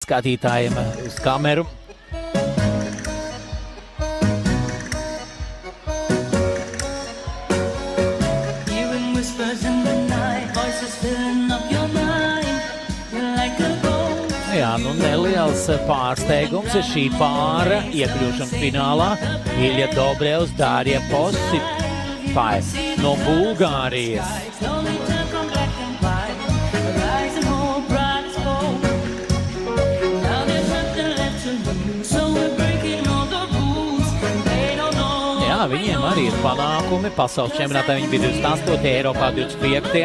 skatītājiem uz kameru. Jā, nu neliels pārsteigums ir šī pāra iekļūšana finālā. Ilja Dobrevs, Darja Posipai no Bulgārijas. Jā, viņiem arī ir panākumi. Pasaules čempionātā viņi bija 28, Eiropā 25.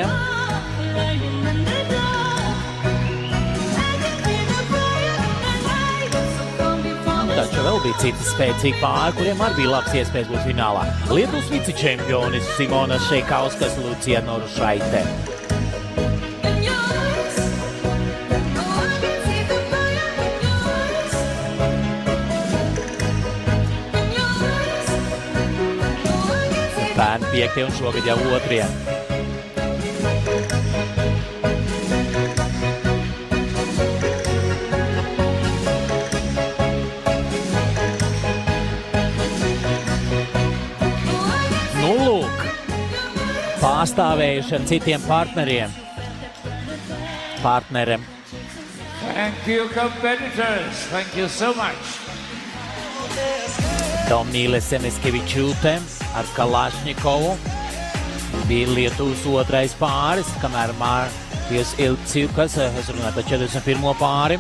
Taču vēl bija citi spēcīgi pāri, kuriem arī bija labs iespējas būt finālā. Lietuvas vicečempionis Simona Šeikauskas, Lucija Norušaite. Bērni 5. un šogad jau 2. Nu, lūk, pārstāvējuši ar citiem partneriem. Thank you, competitors. Thank you so much. Domnīle Semeskevičūte ar Kalašņikovu bija Lietuvas 2. pāris, kamēr Mārijas Ilciukas, es runāju par 41. pāri,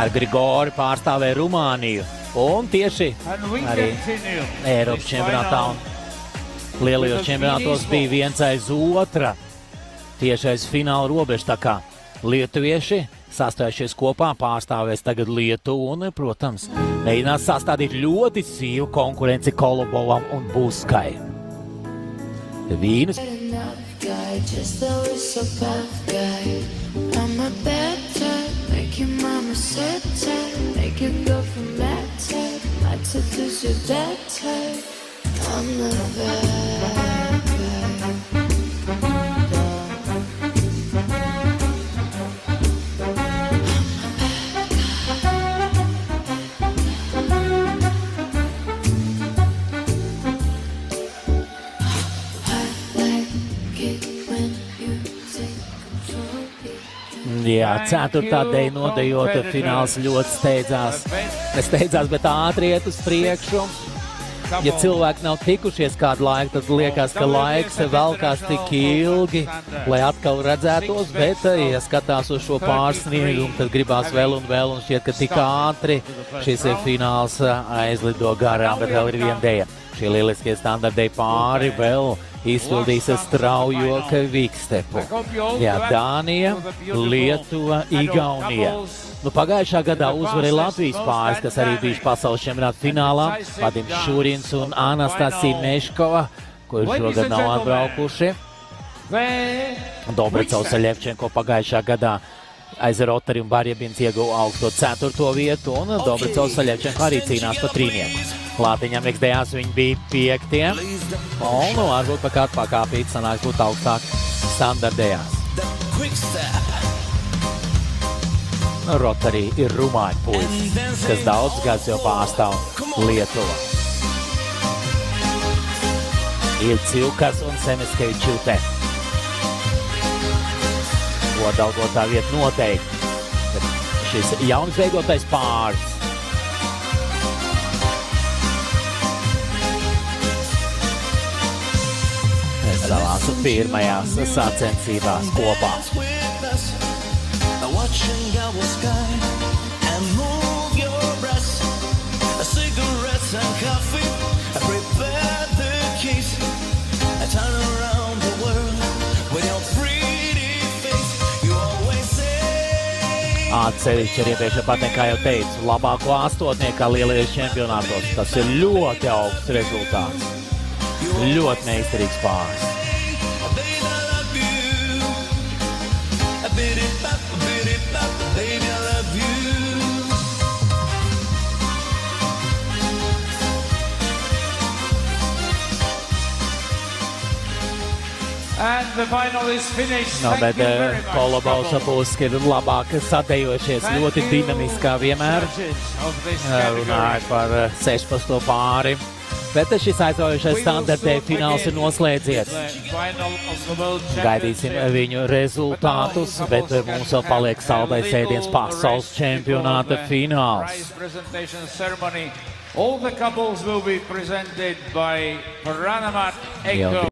ar Grigori pārstāvēja Rumāniju. Un tieši arī Eiropas čempionātā un lielajos čempionātos bija viens aiz otra tieši aiz fināla robeža. Tā kā lietuvieši sastājušies kopā, pārstāvēs tagad Lietuvu un, protams, mēģinās sastādīt ļoti sīvu konkurenci Kolobovam un Buskai. Vīnas. Jā, 4. dēļ nodejota fināls ļoti steidzās, bet ātri iet uz priekšu. Ja cilvēki nav tikušies kādu laiku, tad liekas, ka laiks velkās tik ilgi, lai atkal redzētos, bet, ja skatās uz šo pārsniegumu, tad gribās vēl un šķiet, ka tik ātri šis fināls aizlido garām, bet vēl ir viena dēļa. Šie lieliskie standartēji pāri vēl izpildīs straujo kvikstepu. Jā, Dānija, Lietuva, Igaunija. Nu, pagājušā gadā uzvarēja Latvijas pāris, kas arī bijuši pasaules čempionāta finālā. Vadim Šurins un Anastasija Meškova, kuri šogad nav atbraukuši. Dobricovs Ļevčenko pagājušā gadā aiz Rotari un Barjabins ieguva augsto 4. vietu, un Dobricovs Ļevčenko arī cīnās par trīnieku. Lātiņam XDS viņi bija 5. Un, nu, varbūt pa kādu pakāpīt sanāks būt augstāk standardējās. Rotari ir rumāņu puisis, kas daudz gads jau pārstāv Lietuva. Ilciukas un Semeskevičūte. Godalgotā vieta noteikti. Šis jauns veidotais pāris. Savās pirmajās sacensībās kopā. Atsevišķi ir iepriekš pateikt, kā jau teicu, labāko astotniekā lielajos čempionātos. Tas ir ļoti augsts rezultāts. Ļoti meistarīgs pāris. And the final is finished. No, bet Thank you very much, Kolobausa couples. būs ir labāk sadejošies, ļoti dinamiskā vienmēr. Runāja par 16. pāri. Bet šis aizraujošais standartē fināls ir noslēdzies. Gaidīsim viņu rezultātus, bet mums vēl paliek saldais ēdiens pasaules čempionāta fināls. All the couples will be presented by Pranamat Ekko.